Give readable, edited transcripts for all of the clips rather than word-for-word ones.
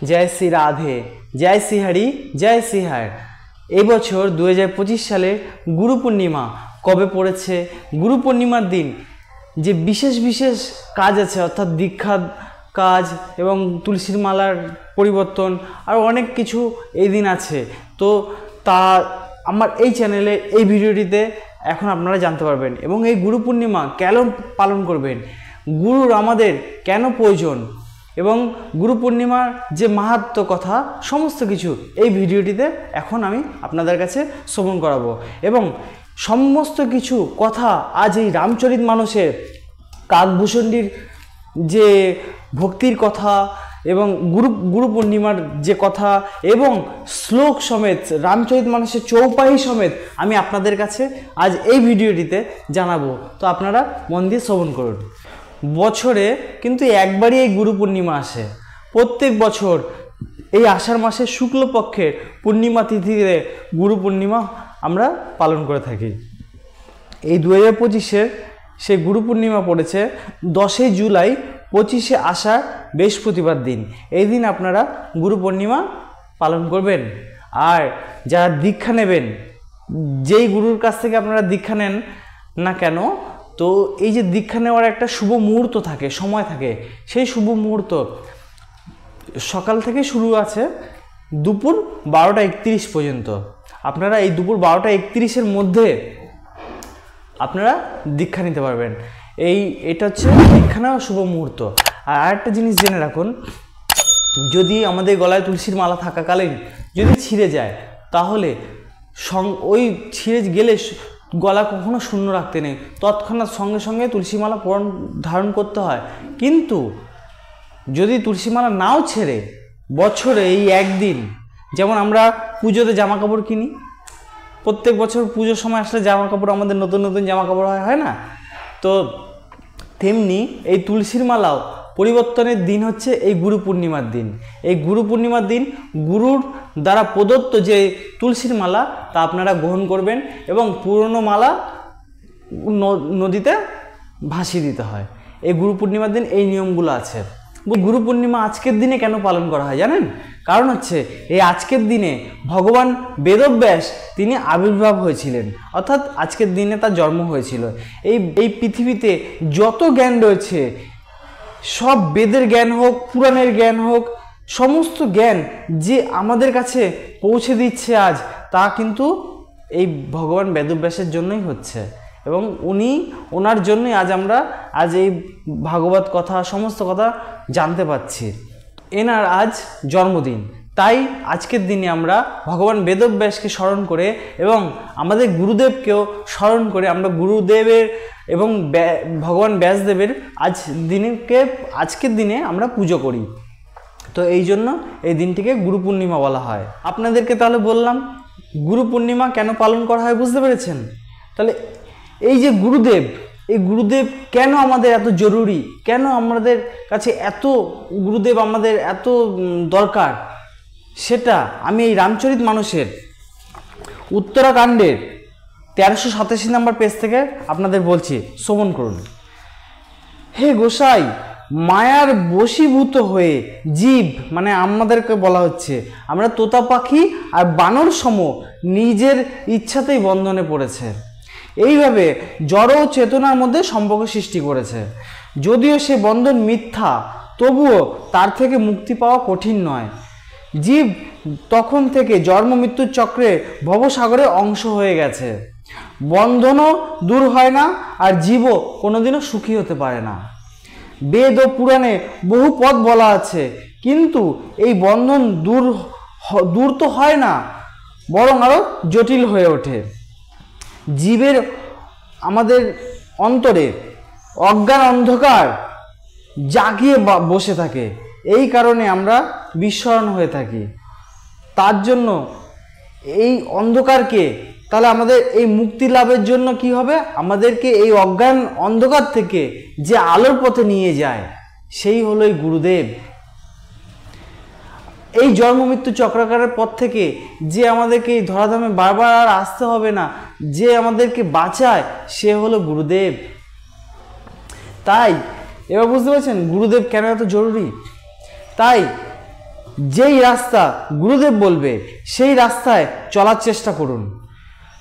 जय श्री राधे, जय श्री हरि, जय श्री हर। এই বছর 2025 সালে গুরু পূর্ণিমা কবে পড়েছে, গুরু পূর্ণিমার দিন যে বিশেষ বিশেষ কাজ আছে অর্থাৎ দীক্ষা কাজ এবং তুলসীর মালার পরিবর্তন আর অনেক কিছু এই দিন আছে। তো তা আমার এই চ্যানেলে এই ভিডিওটিতে এখন আপনারা জানতে পারবেন এবং এই গুরু পূর্ণিমা কেন পালন করবেন, গুরুর আমাদের কেন প্রয়োজন এবং গুরু পূর্ণিমার যে মাহাত্ম্য কথা সমস্ত কিছু এই ভিডিওটিতে এখন আমি আপনাদের কাছে শ্রবণ করাবো এবং সমস্ত কিছু কথা আজ এই রামচরিতমানসের কাকভূষণীর যে ভক্তির কথা এবং গুরু পূর্ণিমার যে কথা এবং শ্লোক সমেত রামচরিতমানসের চৌপাই সমেত আমি আপনাদের কাছে আজ এই ভিডিওটিতে জানাবো। তো আপনারা মন দিয়ে শ্রবণ করুন। বছরে কিন্তু একবারই এই গুরু পূর্ণিমা আসে। প্রত্যেক বছর এই আষাঢ় মাসের শুক্লপক্ষের পূর্ণিমা তিথিতে গুরু পূর্ণিমা আমরা পালন করে থাকি। এই 2025-এর সেই গুরু পূর্ণিমা পড়েছে 10 জুলাই 25 আষাঢ় বৃহস্পতিবার দিন। এই দিন আপনারা গুরু পূর্ণিমা পালন করবেন। আর যারা দীক্ষা নেবেন, যেই গুরুর কাছ থেকে আপনারা দীক্ষা নেন না কেন, তো এই যে দীক্ষা নেওয়ার একটা শুভ মুহূর্ত থাকে, সময় থাকে, সেই শুভ মুহূর্ত সকাল থেকে শুরু আছে দুপুর 12টা 31 পর্যন্ত। আপনারা এই দুপুর 12টা 31-এর মধ্যে আপনারা দীক্ষা নিতে পারবেন। এটা হচ্ছে দীক্ষা নেওয়ার শুভ মুহূর্ত। আর আরেকটা জিনিস জেনে রাখুন, যদি আমাদের গলায় তুলসীর মালা থাকাকালীন যদি ছিঁড়ে যায় তাহলে ওই ছিঁড়ে গেলে গলা কখনো শূন্য রাখতে নেই, তৎক্ষণাৎ সঙ্গে সঙ্গে তুলসীমালা ধারণ করতে হয়। কিন্তু যদি তুলসীমালা নাও ছেড়ে বছরে এই একদিন, যেমন আমরা পুজোতে জামা কাপড় কিনি, প্রত্যেক বছর পুজোর সময় আসলে জামা কাপড় আমাদের নতুন নতুন জামা কাপড় হয় না, তো তেমনি এই তুলসীর মালাও পরিবর্তনের দিন হচ্ছে এই গুরু পূর্ণিমার দিন। এই গুরু পূর্ণিমার দিন গুরুর দ্বারা প্রদত্ত যে তুলসীর মালা তা আপনারা গ্রহণ করবেন এবং পুরনো মালা নদীতে ভাসিয়ে দিতে হয়। এই গুরু পূর্ণিমার দিন এই নিয়মগুলো আছে। গুরু পূর্ণিমা আজকের দিনে কেন পালন করা হয় জানেন? কারণ হচ্ছে এই আজকের দিনে ভগবান বেদব্যাস তিনি আবির্ভাব হয়েছিলেন, অর্থাৎ আজকের দিনে তার জন্ম হয়েছিল। এই পৃথিবীতে যত জ্ঞান রয়েছে, সব বেদের জ্ঞান হোক, পুরাণের জ্ঞান হোক, সমস্ত জ্ঞান যে আমাদের কাছে পৌঁছে দিচ্ছে আজ, তা কিন্তু এই ভগবান বেদব্যাসের জন্যই হচ্ছে এবং ওনার জন্যই আমরা এই ভাগবত কথা সমস্ত কথা জানতে পাচ্ছি। এনার আজ জন্মদিন, তাই আজকের দিনে আমরা ভগবান বেদব্যাসকে স্মরণ করে এবং আমাদের গুরুদেবকেও স্মরণ করে আমরা গুরুদেবের এবং ভগবান ব্যাসদেবের আজকের দিনে আমরা পুজো করি। তো এই জন্য এই দিনটিকে গুরু পূর্ণিমা বলা হয়। আপনাদেরকে তাহলে বললাম গুরু পূর্ণিমা কেন পালন করা হয়, বুঝতে পেরেছেন? তাহলে এই যে গুরুদেব, এই গুরুদেব কেন আমাদের এত জরুরি, কেন আমাদের কাছে এত গুরুদেব আমাদের এত দরকার, সেটা আমি এই রামচরিতমানসের উত্তরাকাণ্ডের 1387 নম্বর পেজ থেকে আপনাদের বলছি, শ্রবণ করুন। হে গোসাই, মায়ার বশীভূত হয়ে জীব, মানে আমাদেরকে বলা হচ্ছে আমরা তোতা পাখি আর বানর সম নিজের ইচ্ছাতেই বন্ধনে পড়েছে। এইভাবে জড় ও চেতনার মধ্যে সম্পর্ক সৃষ্টি করেছে। যদিও সে বন্ধন মিথ্যা, তবুও তার থেকে মুক্তি পাওয়া কঠিন নয়। জীব তখন থেকে জন্ম মৃত্যুর চক্রে ভবসাগরে অংশ হয়ে গেছে। বন্ধনও দূর হয় না আর জীবও কোনোদিনও সুখী হতে পারে না। বেদ ও পুরাণে বহু পথ বলা আছে, কিন্তু এই বন্ধন দূর তো হয় না, বরং আরও জটিল হয়ে ওঠে। জীবের আমাদের অন্তরে অজ্ঞান অন্ধকার জাগিয়ে বসে থাকে, এই কারণে আমরা বিস্মরণ হয়ে থাকি। তার জন্য এই অন্ধকারকে, তাহলে আমাদের এই মুক্তি লাভের জন্য কি হবে, আমাদেরকে এই অজ্ঞান অন্ধকার থেকে যে আলোর পথে নিয়ে যায় সেই হলো এই গুরুদেব। এই জন্ম মৃত্যু চক্রাকারের পথ থেকে যে আমাদেরকে এই ধরাধামে বারবার আর আসতে হবে না, যে আমাদেরকে বাঁচায়, সে হলো গুরুদেব। তাই এবার বুঝতে পারছেন গুরুদেব কেন এত জরুরি। তাই যেই রাস্তা গুরুদেব বলবে সেই রাস্তায় চলার চেষ্টা করুন,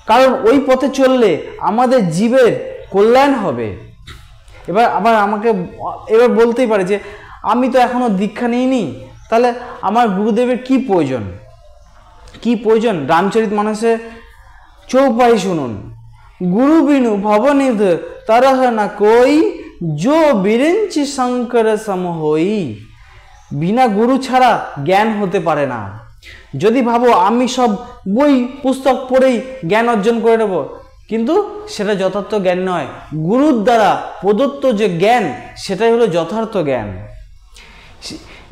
কারণ ওই পথে চললে আমাদের জীবের কল্যাণ হবে। এবার আবার আমাকে এবার বলতেই পারে যে আমি তো এখনো দীক্ষা নিইনি, তাহলে আমার গুরুদেবের কি প্রয়োজন, কি প্রয়োজন? রামচরিতমানসে 4 শুনুন, গুরু বিনু ভবনিধ तरह न कोई जो বিরিঞ্চি শঙ্কর সম হই। বিনা গুরু ছাড়া জ্ঞান হতে পারে না। যদি ভাবো আমি সব বই পুস্তক পড়েই জ্ঞান অর্জন করে নেব, কিন্তু সেটা যথার্থ জ্ঞান নয়। গুরুর দ্বারা প্রদত্ত যে জ্ঞান সেটাই হলো যথার্থ জ্ঞান।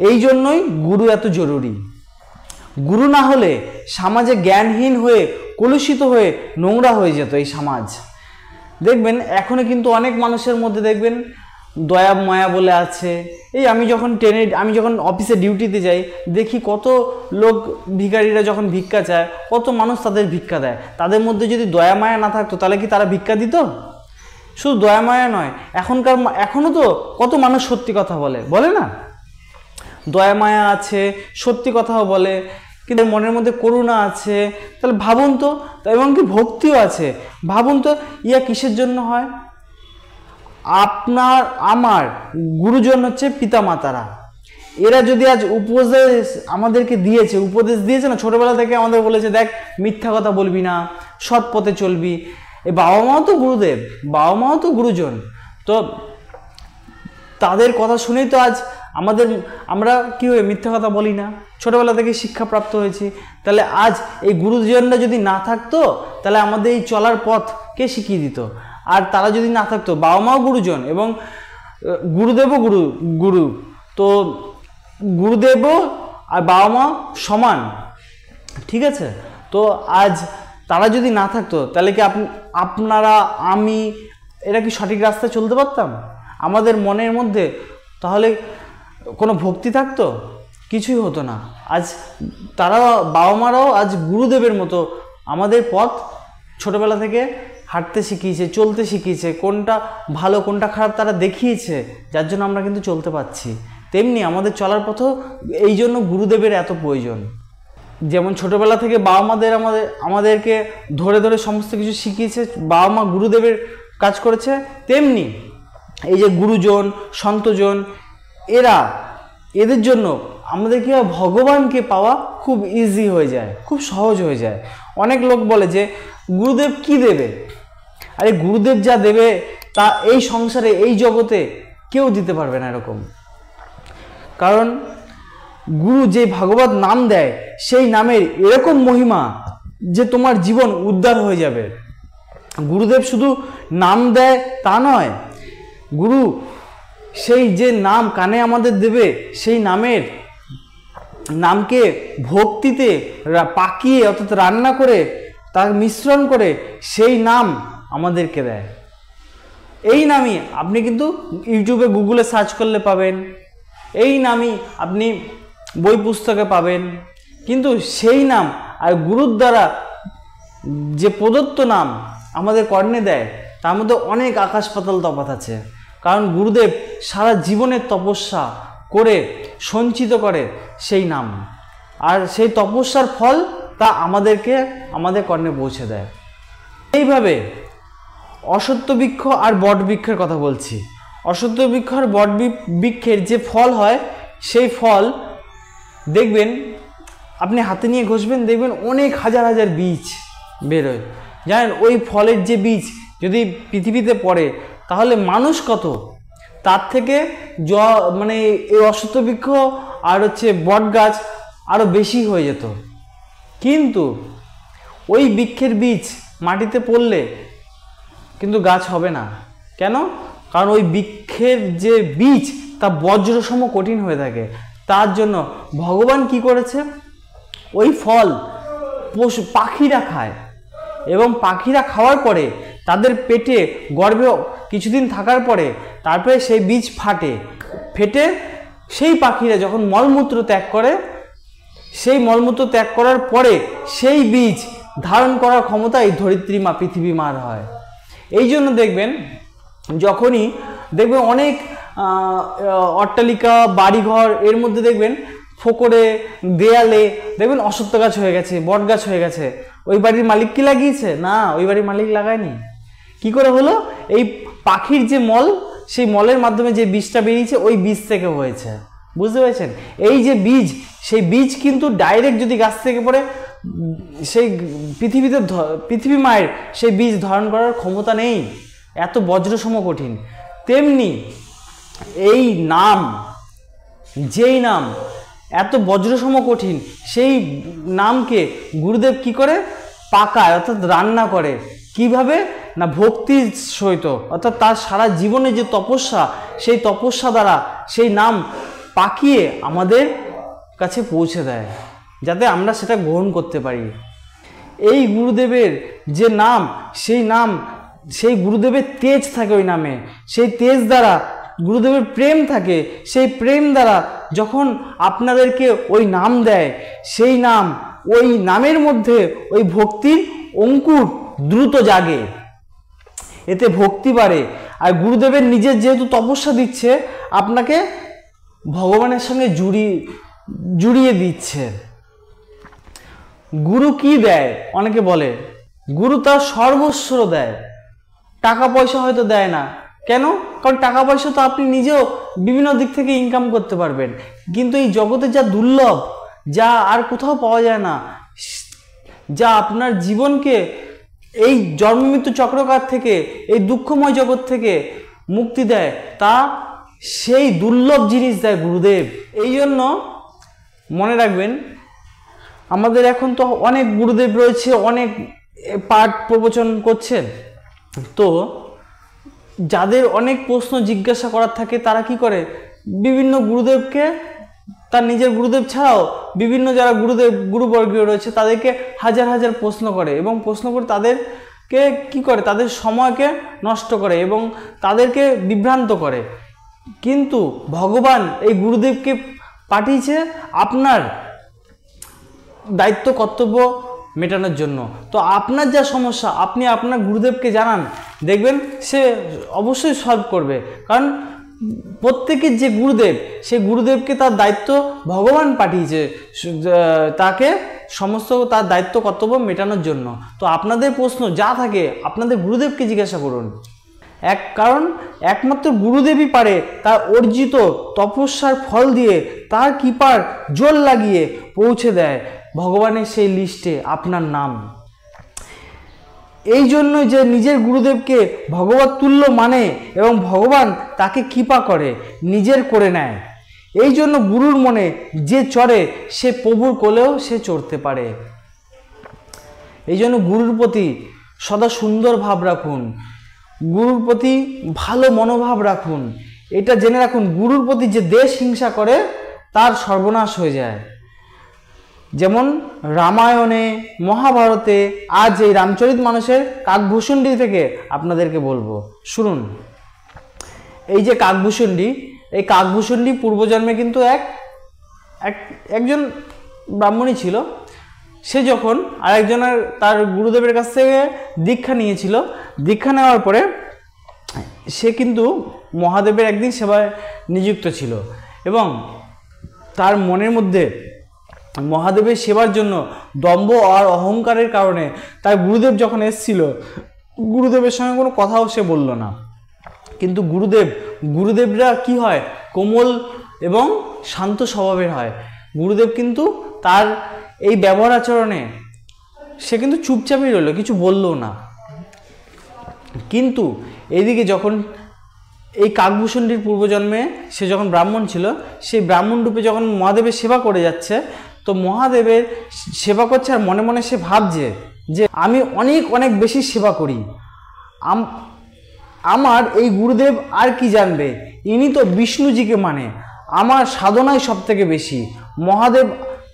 এই জন্যই গুরু এত জরুরি। গুরু না হলে সমাজে জ্ঞানহীন হয়ে কলুষিত হয়ে নোংরা হয়ে যেত এই সমাজ। দেখবেন এখনো কিন্তু অনেক মানুষের মধ্যে দেখবেন দয়া মায়া বলে আছে। এই আমি যখন অফিসে ডিউটিতে যাই, দেখি কত লোক ভিখারিরা যখন ভিক্ষা চায়, কত মানুষ তাদের ভিক্ষা দেয়। তাদের মধ্যে যদি দয়া মায়া না থাকতো তাহলে কি তারা ভিক্ষা দিত? শুধু দয়া মায়া নয়, এখনো তো কত মানুষ সত্যি কথা বলে না, দয়া মায়া আছে, সত্যি কথাও বলে, কিন্তু মনের মধ্যে করুণা আছে। তাহলে ভাবুন তো, এবং কি ভক্তিও আছে। ভাবুন তো ইয়া কিসের জন্য হয়? আপনার আমার গুরুজন হচ্ছে পিতামাতারা। এরা যদি আজ আমাদেরকে উপদেশ দিয়েছে না, ছোটবেলা থেকে আমাদের বলেছে দেখ মিথ্যা কথা বলবি না, সৎ পথে চলবি। এই বাবা মাও তো গুরুদেব, বাবা মাও তো গুরুজন। তো তাদের কথা শুনেই তো আজ আমরা কি হয়ে মিথ্যা কথা বলি না, ছোটবেলা থেকে শিক্ষাপ্রাপ্ত হয়েছি। তাহলে আজ এই গুরুজনরা যদি না থাকতো, তাহলে আমাদের এই চলার পথ কে শিখিয়ে দিত? আর তারা যদি না থাকতো, বাবা মাও গুরুজন এবং গুরুদেবও গুরু, তো গুরুদেবও আর বাবা মা সমান, ঠিক আছে? তো আজ তারা যদি না থাকতো, তাহলে কি আপনারা আমি এরা কি সঠিক রাস্তায় চলতে পারতাম? আমাদের মনের মধ্যে তাহলে কোনো ভক্তি থাকতো? কিছুই হতো না। আজ তারা বাবা মারাও আজ গুরুদেবের মতো আমাদের পথ ছোটবেলা থেকে হাঁটতে শিখিয়েছে, চলতে শিখিয়েছে, কোনটা ভালো কোনটা খারাপ তারা দেখিয়েছে, যার জন্য আমরা কিন্তু চলতে পারছি। তেমনি আমাদের চলার পথেও এই জন্য গুরুদেবের এত প্রয়োজন। যেমন ছোটবেলা থেকে বাবা মাদের আমাদেরকে ধরে ধরে সমস্ত কিছু শিখিয়েছে, বাবা মা গুরুদেবের কাজ করেছে, তেমনি এই যে গুরুজন সন্তজন এদের জন্য আমাদের কি হয়, ভগবানকে পাওয়া খুব ইজি হয়ে যায়, খুব সহজ হয়ে যায়। অনেক লোক বলে যে গুরুদেব কি দেবে? আরে গুরুদেব যা দেবে তা এই সংসারে এই জগতে কেউ দিতে পারবে না এরকম। কারণ গুরু যে ভাগবত নাম দেয়, সেই নামের এরকম মহিমা যে তোমার জীবন উদ্ধার হয়ে যাবে। গুরুদেব শুধু নাম দেয় তা নয়, গুরু সেই যে নাম কানে আমাদের দেবে, সেই নামকে ভক্তিতে পাকিয়ে অর্থাৎ রান্না করে তার মিশ্রণ করে সেই নাম আমাদেরকে দেয়। এই নামই আপনি কিন্তু ইউটিউবে গুগলে সার্চ করলে পাবেন, এই নামই আপনি বই পুস্তকে পাবেন। কিন্তু সেই নাম আর গুরুর দ্বারা যে প্রদত্ত নাম আমাদের কর্ণে দেয়, তার মধ্যে অনেক আকাশ পাতাল তফাৎ আছে। কারণ গুরুদেব সারা জীবনের তপস্যা করে সঞ্চিত করে সেই নাম, আর সেই তপস্যার ফল তা আমাদের কর্ণে পৌঁছে দেয়। এইভাবে অশ্বত্থ বৃক্ষ আর বট বৃক্ষের কথা বলছি। অশ্বত্থ বৃক্ষ আর বট বৃক্ষের যে ফল হয়, সেই ফল দেখবেন আপনি হাতে নিয়ে ঘষবেন, দেখবেন অনেক হাজার হাজার বীজ বেরোয়। জানেন ওই ফলের যে বীজ যদি পৃথিবীতে পড়ে তাহলে মানুষ কত, তার থেকে এই অশ্বত্থ বৃক্ষ আর বট গাছ আরো বেশি হয়ে যেত। কিন্তু ওই বৃক্ষের বীজ মাটিতে পড়লে কিন্তু গাছ হবে না। কেন? কারণ ওই বৃক্ষের যে বীজ তা বজ্রসম কঠিন হয়ে থাকে। তার জন্য ভগবান কি করেছে, ওই ফল পাখিরা খায়, এবং পাখিরা খাওয়ার পরে তাদের পেটে গর্ভে কিছুদিন থাকার পরে তারপরে সেই বীজ ফেটে সেই পাখিরা যখন মলমূত্র ত্যাগ করে, সেই মলমূত্র ত্যাগ করার পরে সেই বীজ ধারণ করার ক্ষমতা এই ধরিত্রী মা পৃথিবী মার হয়। এই জন্য দেখবেন অনেক অট্টালিকা বাড়িঘর এর মধ্যে দেখবেন ফোকরে, দেয়ালে দেখবেন অশ্বত্থ গাছ হয়ে গেছে, বট গাছ হয়ে গেছে। ওই বাড়ির মালিক কি লাগিয়েছে? না, ওই বাড়ির মালিক লাগায়নি। কি করে হলো? এই পাখির যে মল, সেই মলের মাধ্যমে যে বীজটা বেরিয়েছে ওই বীজ থেকে হয়েছে। বুঝতে পেরেছেন? এই যে বীজ, সেই বীজ কিন্তু ডাইরেক্ট যদি গাছ থেকে পড়ে, সেই পৃথিবী মায়ের সেই বীজ ধারণ করার ক্ষমতা নেই, এত বজ্রসম কঠিন। তেমনি এই নাম, যেই নাম এত বজ্রসম কঠিন, সেই নামকে গুরুদেব কি করে পাকায়, অর্থাৎ রান্না করে। কিভাবে না, ভক্তির সহিত, অর্থাৎ তার সারা জীবনে যে তপস্যা, সেই তপস্যা দ্বারা সেই নাম পাকিয়ে আমাদের কাছে পৌঁছে দেয়, যাতে আমরা সেটা গ্রহণ করতে পারি। এই গুরুদেবের যে নাম, সেই গুরুদেবের তেজ থাকে ওই নামে, সেই তেজ দ্বারা গুরুদেবের প্রেম থাকে, সেই প্রেম দ্বারা যখন আপনাদেরকে ওই নাম দেয়, সেই নাম, ওই নামের মধ্যে ওই ভক্তির অঙ্কুর দ্রুত জাগে, এতে ভক্তি বাড়ে। আর গুরুদেবের নিজের যেহেতু তপস্যা দিচ্ছে, আপনাকে ভগবানের সঙ্গে জুড়িয়ে দিচ্ছে। গুরু কি দেয়? অনেকে বলে গুরু তার সর্বস্ব দেয়, টাকা পয়সা হয়তো দেয় না। কেন? কারণ টাকা পয়সা তো আপনি নিজেও বিভিন্ন দিক থেকে ইনকাম করতে পারবেন, কিন্তু এই জগতে যা দুর্লভ, যা আর কোথাও পাওয়া যায় না, যা আপনার জীবনকে এই জন্মমৃত্যু চক্রকার থেকে, এই দুঃখময় জগৎ থেকে মুক্তি দেয়, তা সেই দুর্লভ জিনিস দেয় গুরুদেব। এই জন্য মনে রাখবেন, আমাদের এখন তো অনেক গুরুদেব রয়েছে, অনেক পাঠ প্রবচন করছেন। তো যাদের অনেক প্রশ্ন জিজ্ঞাসা করার থাকে, তারা কি করে, বিভিন্ন গুরুদেবকে, তার নিজের গুরুদেব ছাড়াও বিভিন্ন যারা গুরুবর্গীয় রয়েছে, তাদেরকে হাজার হাজার প্রশ্ন করে, এবং প্রশ্ন করে তাদেরকে কি করে, তাদের সময়কে নষ্ট করে এবং তাদেরকে বিভ্রান্ত করে। কিন্তু ভগবান এই গুরুদেবকে পাঠিয়েছে আপনার দায়িত্ব কর্তব্য মেটানোর জন্য। তো আপনার যা সমস্যা, আপনি আপনার গুরুদেবকে জানান, দেখবেন সে অবশ্যই সলভ করবে। কারণ প্রত্যেকের যে গুরুদেব, সেই গুরুদেবকে তার দায়িত্ব ভগবান পাঠিয়েছে তাকে সমস্ত তার দায়িত্ব কর্তব্য মেটানোর জন্য। তো আপনাদের প্রশ্ন যা থাকে আপনাদের গুরুদেবকে জিজ্ঞাসা করুন। কারণ একমাত্র গুরুদেবই পারে তার অর্জিত তপস্যার ফল দিয়ে, তার কৃপার জোর লাগিয়ে পৌঁছে দেয় ভগবানের সেই লিস্টে আপনার নাম। এই জন্যই যে নিজের গুরুদেবকে ভগবত তুল্য মানে এবং ভগবান তাকে কৃপা করে, নিজের করে নেয়। এই জন্য গুরুর মনে যে চড়ে, সে প্রভুর কোলেও সে চড়তে পারে। এই জন্য গুরুর প্রতি সদা সুন্দর ভাব রাখুন, গুরুর প্রতি ভালো মনোভাব রাখুন। এটা জেনে রাখুন, গুরুর প্রতি যে দেশ হিংসা করে, তার সর্বনাশ হয়ে যায়। যেমন রামায়ণে, মহাভারতে, আজ এই রামচরিতমানসের কাকভূষণ্ডী থেকে আপনাদেরকে বলবো, শুনুন। এই যে কাকভূষণ্ডী, এই কাকভূষণ্ডী পূর্বজন্মে কিন্তু একজন ব্রাহ্মণী ছিল। সে যখন আরেকজনের তার গুরুদেবের কাছ থেকে দীক্ষা নিয়েছিল, দীক্ষা নেওয়ার পরে সে কিন্তু মহাদেবের একদিন সেবায় নিযুক্ত ছিল, এবং তার মনের মধ্যে মহাদেবের সেবার জন্য দম্ভ আর অহংকারের কারণে তার গুরুদেব যখন এসেছিল, গুরুদেবের সঙ্গে কোনো কথাও সে বলল না। কিন্তু গুরুদেবরা কি হয়, কোমল এবং শান্ত স্বভাবের হয়। গুরুদেব কিন্তু তার এই ব্যবহার আচরণে সে কিন্তু চুপচাপই রইল, কিছু বললো না। কিন্তু এইদিকে যখন এই কাকভূষণ্ডীর পূর্বজন্মে সে যখন ব্রাহ্মণ ছিল, সেই ব্রাহ্মণ রূপে যখন মহাদেবের সেবা করে যাচ্ছে, তো মহাদেবের সেবা করছে আর মনে মনে সে ভাবছে যে আমি অনেক অনেক বেশি সেবা করি, আমার এই গুরুদেব আর কি জানবে, ইনি তো বিষ্ণুজিকে মানে, আমার সাধনাই সব থেকে বেশি। মহাদেব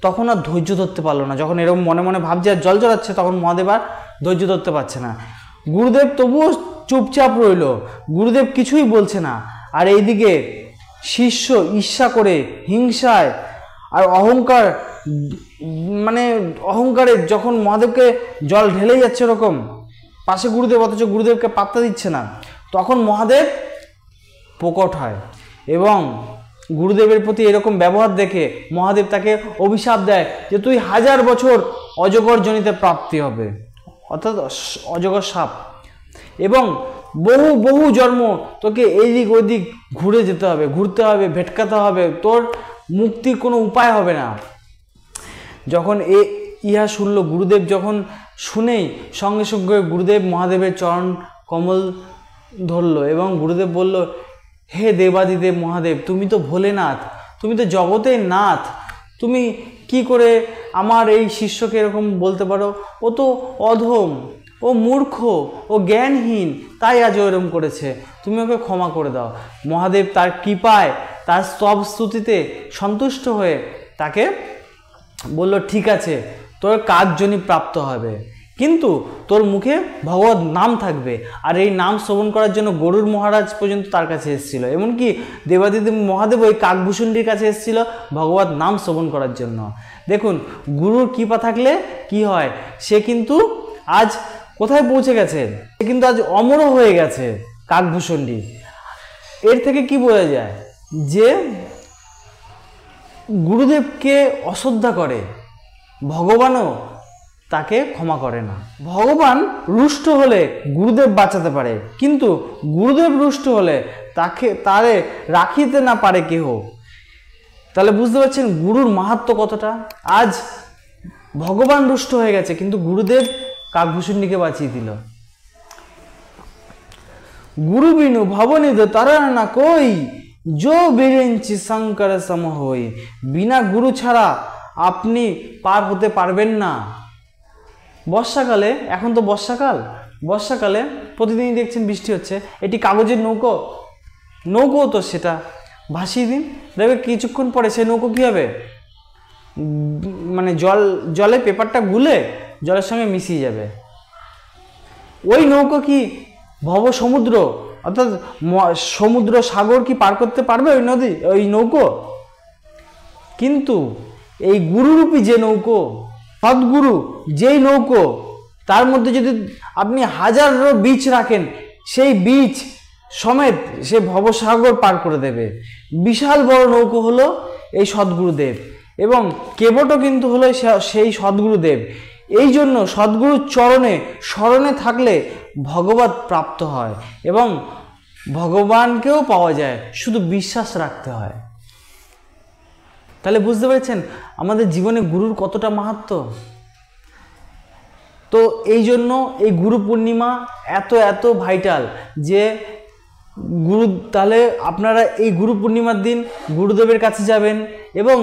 তখন আর ধৈর্য ধরতে পারলো না। যখন এরকম মনে মনে ভাবছে আর জল জড়াচ্ছে, তখন মহাদেব আর ধৈর্য ধরতে পারছে না। গুরুদেব তবুও চুপচাপ রইল, গুরুদেব কিছুই বলছে না। আর এইদিকে শিষ্য ঈর্ষা করে, হিংসায় আর অহংকারে যখন মহাদেবকে জল ঢেলে যাচ্ছে এরকম পাশে গুরুদেব, অথচ গুরুদেবকে পাত্তা দিচ্ছে না, তখন মহাদেব প্রকট হয় এবং গুরুদেবের প্রতি এরকম ব্যবহার দেখে মহাদেব তাকে অভিশাপ দেয় যে তুই 1000 বছর অজগর জনিতে প্রাপ্তি হবে, অর্থাৎ অজগর সাপ, এবং বহু বহু জন্ম তোকে এইদিক ওইদিক ঘুরতে হবে, ভেটকাতে হবে, তোর মুক্তির কোনো উপায় হবে না। যখন ইহা শুনল গুরুদেব, যখন শুনেই সঙ্গে সঙ্গে গুরুদেব মহাদেবের চরণ কমল ধরল এবং গুরুদেব বলল, হে দেবাদিদেব মহাদেব, তুমি তো ভোলেনাথ, তুমি তো জগতের নাথ, তুমি কি করে আমার এই শিষ্যকে এরকম বলতে পারো? ও তো অধম, ও মূর্খ, ও জ্ঞানহীন, তাই আজ এরকম করেছে, তুমি ওকে ক্ষমা করে দাও। মহাদেব তার কৃপায়, তার স্তব স্তুতিতে সন্তুষ্ট হয়ে তাকে বলল, ঠিক আছে, তোর কার্যনি প্রাপ্ত হবে, কিন্তু তোর মুখে ভগবত নাম থাকবে। আর এই নাম শ্রবণ করার জন্য গরুর মহারাজ পর্যন্ত তার কাছে এসেছিল, এমনকি দেবাদিদেব মহাদেব ওই কাকভূষণটির কাছে এসেছিল ভগবত নাম শ্রবণ করার জন্য। দেখুন, গুরুর কৃপা থাকলে কি হয়, সে কিন্তু আজ কোথায় পৌঁছে গেছে, সে কিন্তু আজ অমর হয়ে গেছে কাকভূষণটি। এর থেকে কি বোঝা যায় যে গুরুদেবকে অশ্রদ্ধা করে ভগবানও তাকে ক্ষমা করে না। ভগবান রুষ্ট হলে গুরুদেব বাঁচাতে পারে, কিন্তু গুরুদেব রুষ্ট হলে তারে রাখিতে না পারে কেহ। তাহলে বুঝতে পারছেন গুরুর মাহাত্ম্য কতটা। আজ ভগবান রুষ্ট হয়ে গেছে, কিন্তু গুরুদেব কাকভূষণটিকে বাঁচিয়ে দিল। গুরু বিনু ভবনিধ তারা না কই, जो বিরেঞ্চি শঙ্কর সম হই। বিনা গুরু ছাড়া আপনি পার হতে পারবেন না। বর্ষাকালে, এখন তো বর্ষাকালে প্রতিদিনই দেখছেন বৃষ্টি হচ্ছে, এটি কাগজের নৌকো তো সেটা ভাসিয়ে দিন, দেখবে কিছুক্ষণ পরে সেই নৌকো কী হবে, মানে জলে পেপারটা গুলে জলের সঙ্গে মিশিয়ে যাবে। ওই নৌকো কি ভব সমুদ্র, অর্থাৎ সমুদ্র সাগর কি পার করতে পারবে ওই নৌকো? কিন্তু এই গুরুরূপী যে নৌকো, সদ্গুরু যেই নৌকো, তার মধ্যে যদি আপনি 1000 বীজ রাখেন, সেই বীজ সমেত সে ভবসাগর পার করে দেবে। বিশাল বড় নৌকো হলো এই সদ্গুরুদেব, এবং কেবটও কিন্তু হলো সেই সদ্গুরুদেব। এই জন্য সদ্গুরুর স্মরণে থাকলে ভগবত প্রাপ্ত হয় এবং ভগবানকেও পাওয়া যায়, শুধু বিশ্বাস রাখতে হয়। তাহলে বুঝতে পেরেছেন আমাদের জীবনে গুরুর কতটা মাহাত্ম্য। তো এই জন্য এই গুরু পূর্ণিমা এত ভাইটাল যে তাহলে আপনারা এই গুরু পূর্ণিমার দিন গুরুদেবের কাছে যাবেন এবং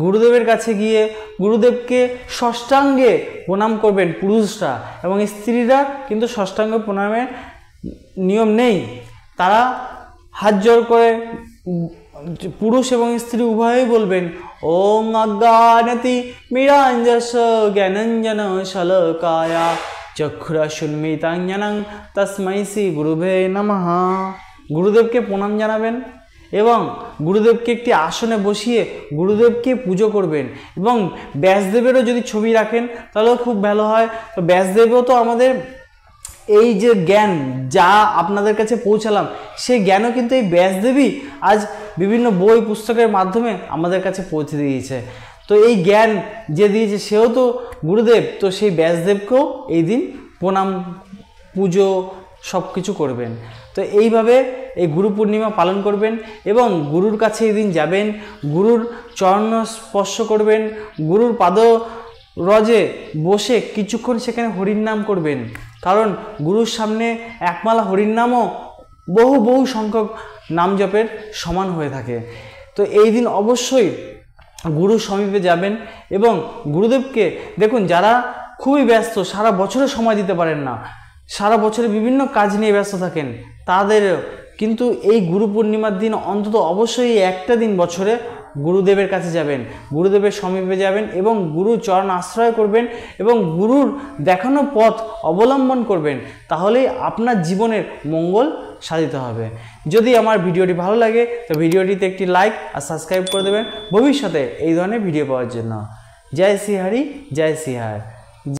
গুরুদেবের কাছে গিয়ে গুরুদেবকে ষষ্ঠাঙ্গে প্রণাম করবেন পুরুষরা, এবং স্ত্রীরা কিন্তু ষষ্ঠাঙ্গ প্রণামের নিয়ম নেই, তারা হাত জোড় করে পুরুষ এবং স্ত্রী উভয়ই বলবেন, ওং অজ্ঞানতি মিরাঞ্জস জ্ঞানঞ্জন শলকায়া চক্ষুরুন্মিলিতং তস্मै শ্রী গুরুবে নমঃ। গুরুদেবকে প্রণাম জানাবেন এবং গুরুদেবকে একটি আসনে বসিয়ে গুরুদেবকে পুজো করবেন, এবং ব্যাসদেবেরও যদি ছবি রাখেন তাহলেও খুব ভালো হয়। তো ব্যাসদেবও তো আমাদের এই যে জ্ঞান যা আপনাদের কাছে পৌঁছালাম, সেই জ্ঞানও কিন্তু এই ব্যাসদেবী আজ বিভিন্ন বই পুস্তকের মাধ্যমে আমাদের কাছে পৌঁছে দিয়েছে। তো এই জ্ঞান যে দিয়েছে সেও তো গুরুদেব, তো সেই ব্যাসদেবকেও এই দিন প্রণাম পুজো সব কিছু করবেন। তো এইভাবে এই গুরু পূর্ণিমা পালন করবেন এবং গুরুর কাছে এই দিন যাবেন, গুরুর চরণ স্পর্শ করবেন, গুরুর পাদ রজে বসে কিছুক্ষণ সেখানে হরির নাম করবেন, কারণ গুরুর সামনে একমালা হরির নামও বহু সংখ্যক নাম জপের সমান হয়ে থাকে। তো এই দিন অবশ্যই গুরুর সমীপে যাবেন এবং গুরুদেবকে দেখুন, যারা খুবই ব্যস্ত, সারা বছরে সময় দিতে পারেন না, সারা বছরে বিভিন্ন কাজ নিয়ে ব্যস্ত থাকেন, তাদের কিন্তু এই গুরু পূর্ণিমার দিন অন্তত অবশ্যই একটা দিন বছরে গুরুদেবের কাছে যাবেন, গুরুদেবের সমীপে যাবেন এবং গুরুর চরণ আশ্রয় করবেন এবং গুরুর দেখানো পথ অবলম্বন করবেন, তাহলেই আপনার জীবনের মঙ্গল সাধিত হবে। যদি আমার ভিডিওটি ভালো লাগে তো ভিডিওটিতে একটি লাইক আর সাবস্ক্রাইব করে দেবেন ভবিষ্যতে এই ধরনের ভিডিও পাওয়ার জন্য। জয় শ্রী হরি, জয় শ্রী হরি।